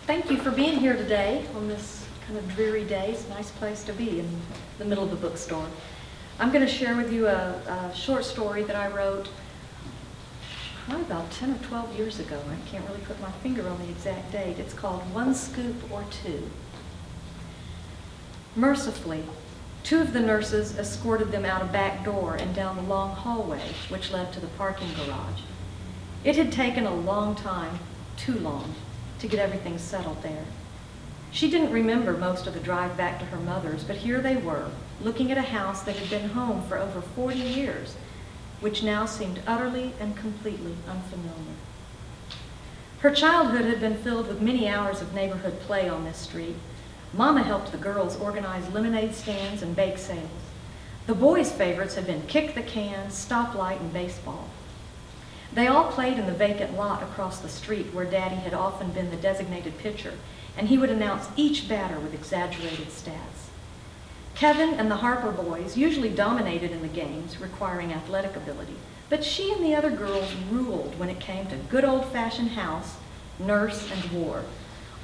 Thank you for being here today on this kind of dreary day. It's a nice place to be in the middle of a bookstore. I'm going to share with you a short story that I wrote probably about 10 or 12 years ago. I can't really put my finger on the exact date. It's called One Scoop or Two. Mercifully, two of the nurses escorted them out a back door and down the long hallway which led to the parking garage. It had taken a long time, too long, to get everything settled there. She didn't remember most of the drive back to her mother's, but here they were, looking at a house that had been home for over 40 years, which now seemed utterly and completely unfamiliar. Her childhood had been filled with many hours of neighborhood play on this street. Mama helped the girls organize lemonade stands and bake sales. The boys' favorites had been kick the can, stoplight, and baseball. They all played in the vacant lot across the street where Daddy had often been the designated pitcher, and he would announce each batter with exaggerated stats. Kevin and the Harper boys usually dominated in the games requiring athletic ability, but she and the other girls ruled when it came to good old-fashioned house, nurse, and war,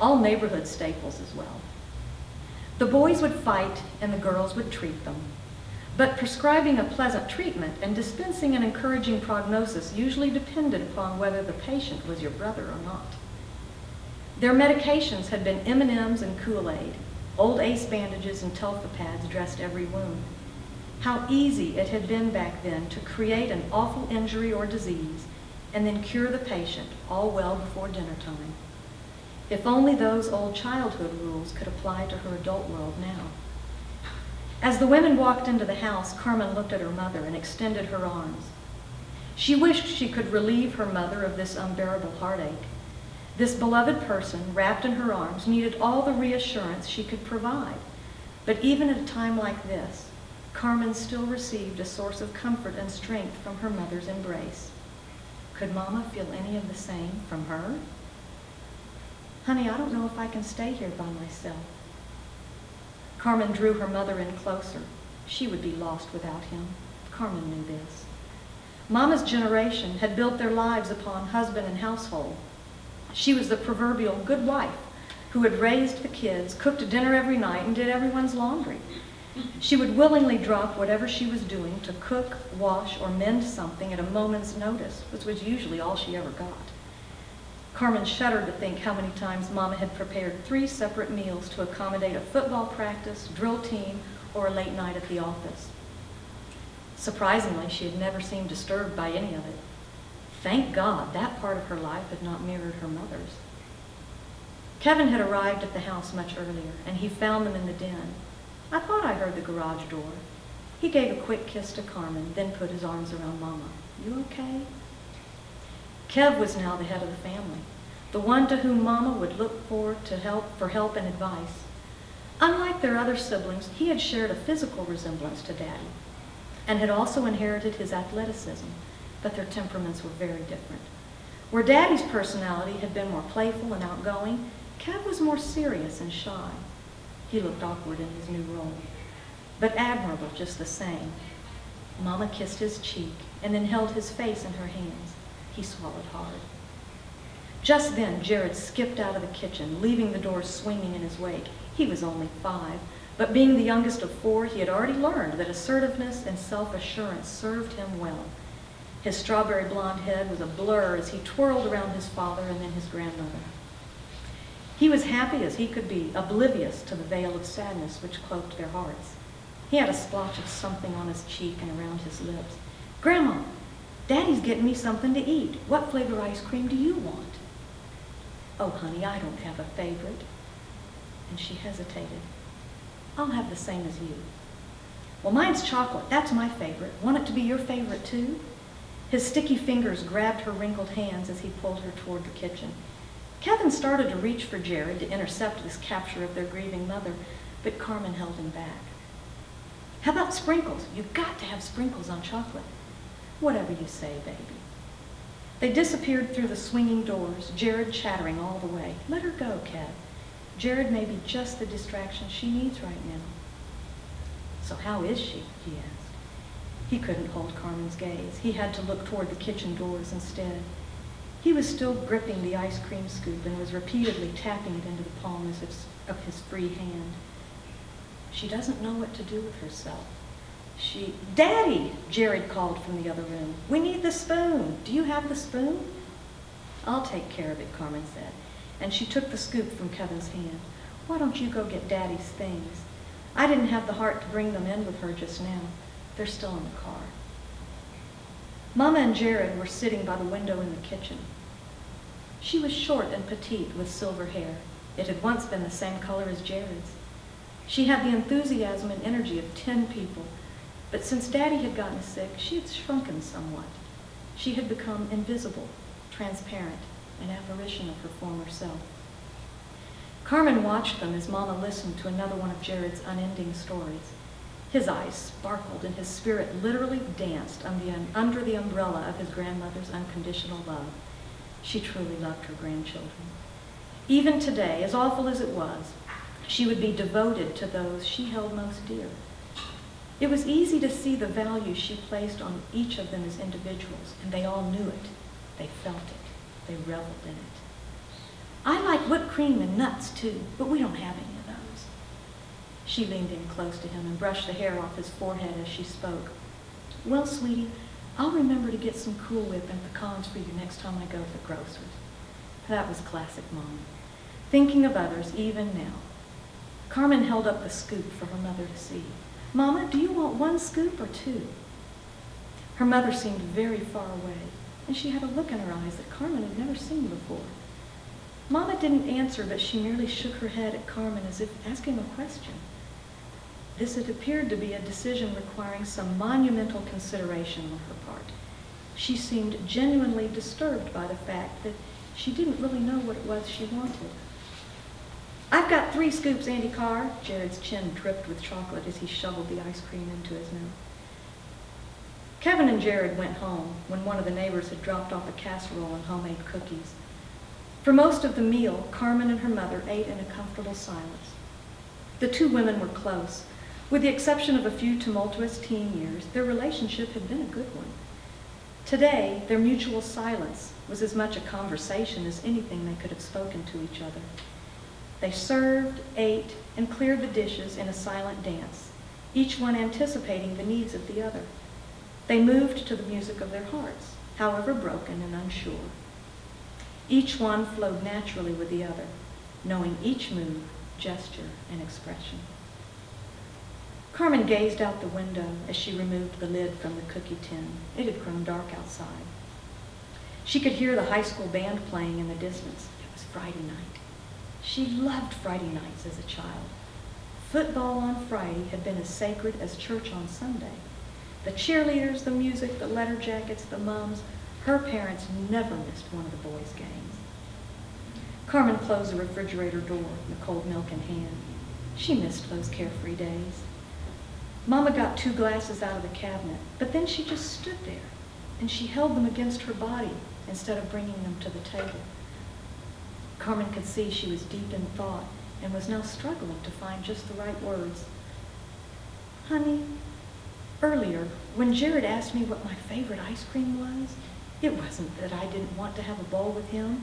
all neighborhood staples as well. The boys would fight and the girls would treat them. But prescribing a pleasant treatment and dispensing an encouraging prognosis usually depended upon whether the patient was your brother or not. Their medications had been M&Ms and Kool-Aid. Old Ace bandages and Telfa pads dressed every wound. How easy it had been back then to create an awful injury or disease and then cure the patient all well before dinner time. If only those old childhood rules could apply to her adult world now. As the women walked into the house, Carmen looked at her mother and extended her arms. She wished she could relieve her mother of this unbearable heartache. This beloved person, wrapped in her arms, needed all the reassurance she could provide. But even at a time like this, Carmen still received a source of comfort and strength from her mother's embrace. Could Mama feel any of the same from her? Honey, I don't know if I can stay here by myself. Carmen drew her mother in closer. She would be lost without him. Carmen knew this. Mama's generation had built their lives upon husband and household. She was the proverbial good wife who had raised the kids, cooked dinner every night, and did everyone's laundry. She would willingly drop whatever she was doing to cook, wash, or mend something at a moment's notice, which was usually all she ever got. Carmen shuddered to think how many times Mama had prepared 3 separate meals to accommodate a football practice, drill team, or a late night at the office. Surprisingly, she had never seemed disturbed by any of it. Thank God that part of her life had not mirrored her mother's. Kevin had arrived at the house much earlier, and he found them in the den. I thought I heard the garage door. He gave a quick kiss to Carmen, then put his arms around Mama. You okay? Kev was now the head of the family, the one to whom Mama would look for help and advice. Unlike their other siblings, he had shared a physical resemblance to Daddy and had also inherited his athleticism, but their temperaments were very different. Where Daddy's personality had been more playful and outgoing, Kev was more serious and shy. He looked awkward in his new role, but admirable just the same. Mama kissed his cheek and then held his face in her hands. He swallowed hard. Just then, Jared skipped out of the kitchen, leaving the door swinging in his wake. He was only 5, but being the youngest of 4, he had already learned that assertiveness and self-assurance served him well. His strawberry blonde head was a blur as he twirled around his father and then his grandmother. He was happy as he could be, oblivious to the veil of sadness which cloaked their hearts. He had a splotch of something on his cheek and around his lips. Grandma, Daddy's getting me something to eat. What flavor ice cream do you want? Oh, honey, I don't have a favorite. And she hesitated. I'll have the same as you. Well, mine's chocolate. That's my favorite. Want it to be your favorite, too? His sticky fingers grabbed her wrinkled hands as he pulled her toward the kitchen. Kevin started to reach for Jared to intercept this capture of their grieving mother, but Carmen held him back. How about sprinkles? You've got to have sprinkles on chocolate. Whatever you say, baby. They disappeared through the swinging doors, Jared chattering all the way. Let her go, Kev. Jared may be just the distraction she needs right now. So how is she? He asked. He couldn't hold Carmen's gaze. He had to look toward the kitchen doors instead. He was still gripping the ice cream scoop and was repeatedly tapping it into the palm of his free hand. She doesn't know what to do with herself. Daddy, Jared called from the other room. We need the spoon. Do you have the spoon? I'll take care of it, Carmen said, and she took the scoop from Kevin's hand. Why don't you go get Daddy's things? I didn't have the heart to bring them in with her just now. They're still in the car. Mama and Jared were sitting by the window in the kitchen. She was short and petite with silver hair. It had once been the same color as Jared's. She had the enthusiasm and energy of 10 people, but since Daddy had gotten sick, she had shrunken somewhat. She had become invisible, transparent, an apparition of her former self. Carmen watched them as Mama listened to another one of Jared's unending stories. His eyes sparkled and his spirit literally danced under the umbrella of his grandmother's unconditional love. She truly loved her grandchildren. Even today, as awful as it was, she would be devoted to those she held most dear. It was easy to see the value she placed on each of them as individuals, and they all knew it. They felt it. They reveled in it. I like whipped cream and nuts, too, but we don't have any of those. She leaned in close to him and brushed the hair off his forehead as she spoke. Well, sweetie, I'll remember to get some Cool Whip and pecans for you next time I go to the grocer's. That was classic Mama, thinking of others even now. Carmen held up the scoop for her mother to see. Mama, do you want 1 scoop or 2? Her mother seemed very far away, and she had a look in her eyes that Carmen had never seen before. Mama didn't answer, but she merely shook her head at Carmen as if asking a question. This had appeared to be a decision requiring some monumental consideration on her part. She seemed genuinely disturbed by the fact that she didn't really know what it was she wanted. I've got 3 scoops, Auntie Carr. Jared's chin dripped with chocolate as he shoveled the ice cream into his mouth. Kevin and Jared went home when one of the neighbors had dropped off a casserole and homemade cookies. For most of the meal, Carmen and her mother ate in a comfortable silence. The 2 women were close. With the exception of a few tumultuous teen years, their relationship had been a good one. Today, their mutual silence was as much a conversation as anything they could have spoken to each other. They served, ate, and cleared the dishes in a silent dance, each one anticipating the needs of the other. They moved to the music of their hearts, however broken and unsure. Each one flowed naturally with the other, knowing each move, gesture, and expression. Carmen gazed out the window as she removed the lid from the cookie tin. It had grown dark outside. She could hear the high school band playing in the distance. It was Friday night. She loved Friday nights as a child. Football on Friday had been as sacred as church on Sunday. The cheerleaders, the music, the letter jackets, the mums, her parents never missed one of the boys' games. Carmen closed the refrigerator door, the cold milk in hand. She missed those carefree days. Mama got 2 glasses out of the cabinet, but then she just stood there, and she held them against her body instead of bringing them to the table. Carmen could see she was deep in thought and was now struggling to find just the right words. Honey, earlier, when Jared asked me what my favorite ice cream was, it wasn't that I didn't want to have a bowl with him,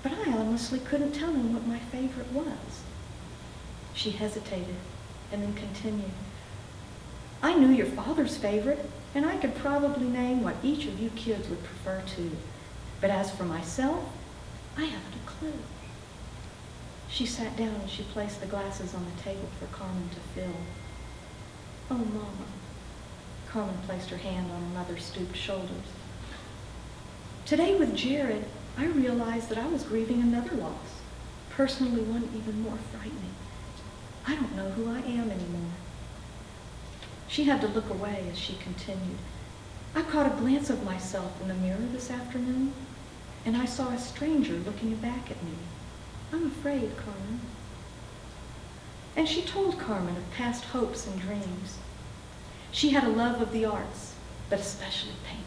but I honestly couldn't tell him what my favorite was. She hesitated and then continued. I knew your father's favorite, and I could probably name what each of you kids would prefer too. But as for myself, I haven't a clue. She sat down and she placed the glasses on the table for Carmen to fill. Oh, Mama. Carmen placed her hand on her mother's stooped shoulders. Today with Jared, I realized that I was grieving another loss, personally one even more frightening. I don't know who I am anymore. She had to look away as she continued. I caught a glance of myself in the mirror this afternoon, and I saw a stranger looking back at me. I'm afraid, Carmen. And she told Carmen of past hopes and dreams. She had a love of the arts, but especially painting.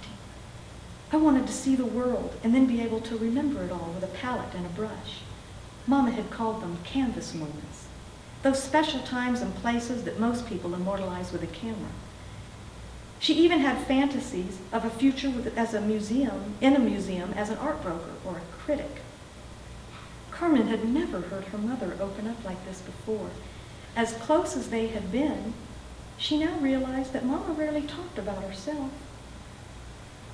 I wanted to see the world and then be able to remember it all with a palette and a brush. Mama had called them canvas moments, those special times and places that most people immortalize with a camera. She even had fantasies of a future as a museum, in a museum as an art broker or a critic. Carmen had never heard her mother open up like this before. As close as they had been, she now realized that Mama rarely talked about herself.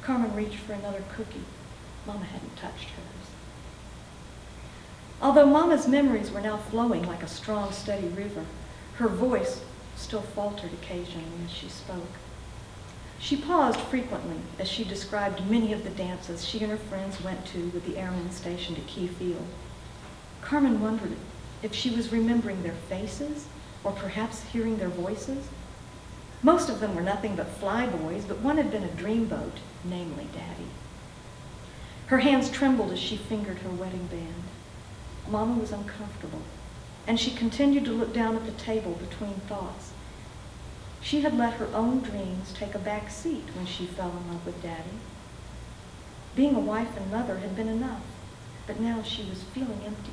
Carmen reached for another cookie. Mama hadn't touched hers. Although Mama's memories were now flowing like a strong, steady river, her voice still faltered occasionally as she spoke. She paused frequently as she described many of the dances she and her friends went to with the airmen stationed at Key Field. Carmen wondered if she was remembering their faces or perhaps hearing their voices. Most of them were nothing but flyboys, but one had been a dreamboat, namely Daddy. Her hands trembled as she fingered her wedding band. Mama was uncomfortable, and she continued to look down at the table between thoughts. She had let her own dreams take a back seat when she fell in love with Daddy. Being a wife and mother had been enough, but now she was feeling empty,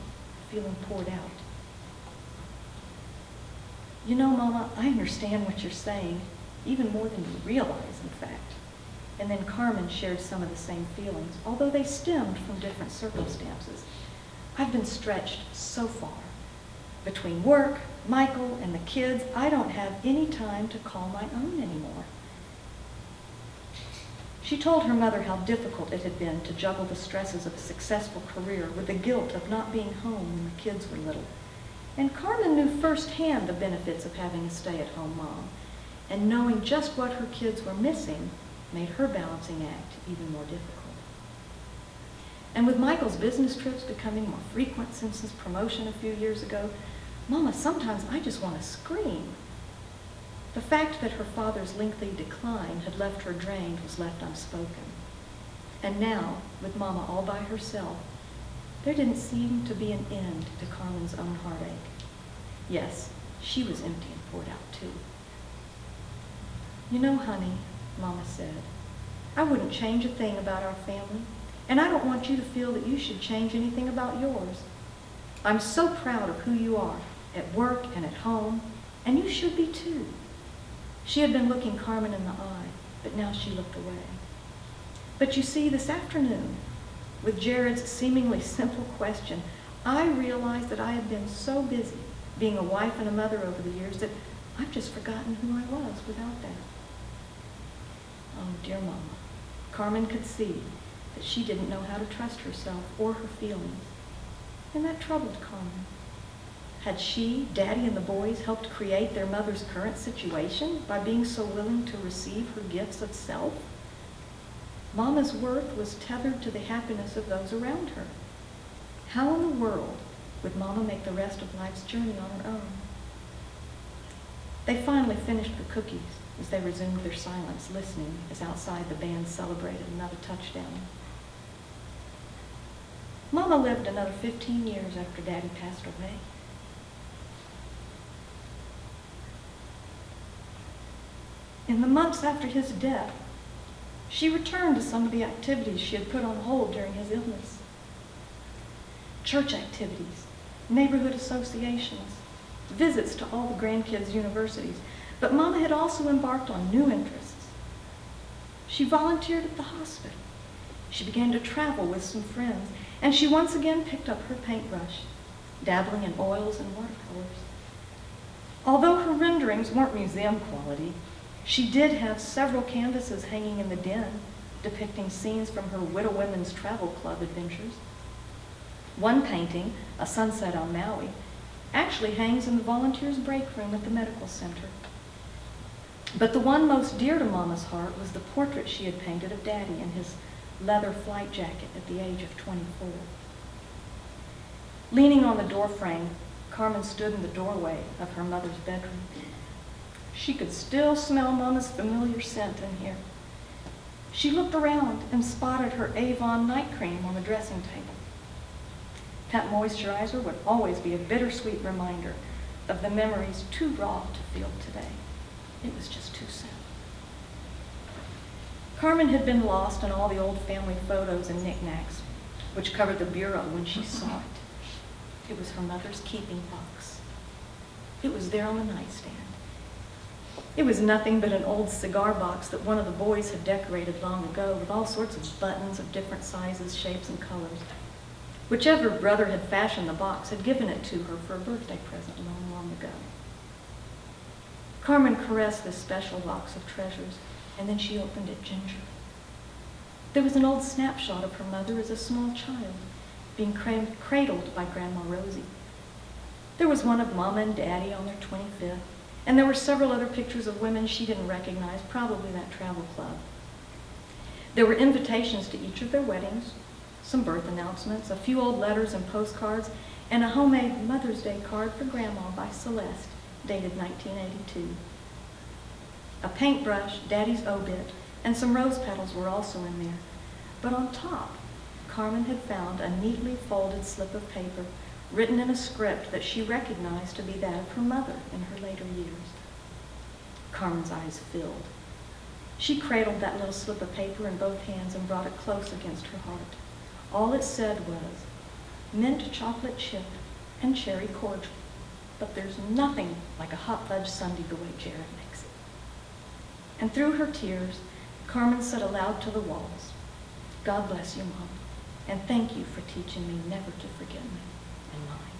feeling poured out. You know, Mama, I understand what you're saying, even more than you realize, in fact. And then Carmen shared some of the same feelings, although they stemmed from different circumstances. I've been stretched so far. Between work, Michael, and the kids, I don't have any time to call my own anymore. She told her mother how difficult it had been to juggle the stresses of a successful career with the guilt of not being home when the kids were little. And Carmen knew firsthand the benefits of having a stay-at-home mom, and knowing just what her kids were missing made her balancing act even more difficult. And with Michael's business trips becoming more frequent since his promotion a few years ago, Mama, sometimes I just want to scream. The fact that her father's lengthy decline had left her drained was left unspoken. And now, with Mama all by herself, there didn't seem to be an end to Carmen's own heartache. Yes, she was empty and poured out too. You know, honey, Mama said, I wouldn't change a thing about our family, and I don't want you to feel that you should change anything about yours. I'm so proud of who you are, at work and at home, and you should be too. She had been looking Carmen in the eye, but now she looked away. But you see, this afternoon, with Jared's seemingly simple question, I realized that I had been so busy being a wife and a mother over the years that I've just forgotten who I was without that. Oh, dear Mama. Carmen could see that she didn't know how to trust herself or her feelings, and that troubled Carmen. Had she, Daddy, and the boys helped create their mother's current situation by being so willing to receive her gifts of self? Mama's worth was tethered to the happiness of those around her. How in the world would Mama make the rest of life's journey on her own? They finally finished the cookies as they resumed their silence, listening as outside the band celebrated another touchdown. Mama lived another 15 years after Daddy passed away. In the months after his death, she returned to some of the activities she had put on hold during his illness. Church activities, neighborhood associations, visits to all the grandkids' universities, but Mama had also embarked on new interests. She volunteered at the hospital. She began to travel with some friends, and she once again picked up her paintbrush, dabbling in oils and watercolors. Although her renderings weren't museum quality, she did have several canvases hanging in the den depicting scenes from her Widow Women's Travel Club adventures. One painting, a sunset on Maui, actually hangs in the volunteers' break room at the medical center. But the one most dear to Mama's heart was the portrait she had painted of Daddy in his leather flight jacket at the age of 24. Leaning on the doorframe, Carmen stood in the doorway of her mother's bedroom. She could still smell Mama's familiar scent in here. She looked around and spotted her Avon night cream on the dressing table. That moisturizer would always be a bittersweet reminder of the memories too raw to feel today. It was just too soon. Carmen had been lost in all the old family photos and knickknacks, which covered the bureau when she saw it. It was her mother's keeping box. It was there on the nightstand. It was nothing but an old cigar box that one of the boys had decorated long ago with all sorts of buttons of different sizes, shapes, and colors. Whichever brother had fashioned the box had given it to her for a birthday present long, long ago. Carmen caressed this special box of treasures, and then she opened it gingerly. There was an old snapshot of her mother as a small child, being cradled by Grandma Rosie. There was one of Mama and Daddy on their 25th, and there were several other pictures of women she didn't recognize, probably that travel club. There were invitations to each of their weddings, some birth announcements, a few old letters and postcards, and a homemade Mother's Day card for Grandma by Celeste, dated 1982. A paintbrush, Daddy's obit, and some rose petals were also in there. But on top, Carmen had found a neatly folded slip of paper written in a script that she recognized to be that of her mother in her later years. Carmen's eyes filled. She cradled that little slip of paper in both hands and brought it close against her heart. All it said was, mint chocolate chip and cherry cordial, but there's nothing like a hot fudge sundae the way Jared makes it. And through her tears, Carmen said aloud to the walls, God bless you, Mom, and thank you for teaching me never to forget me and mine.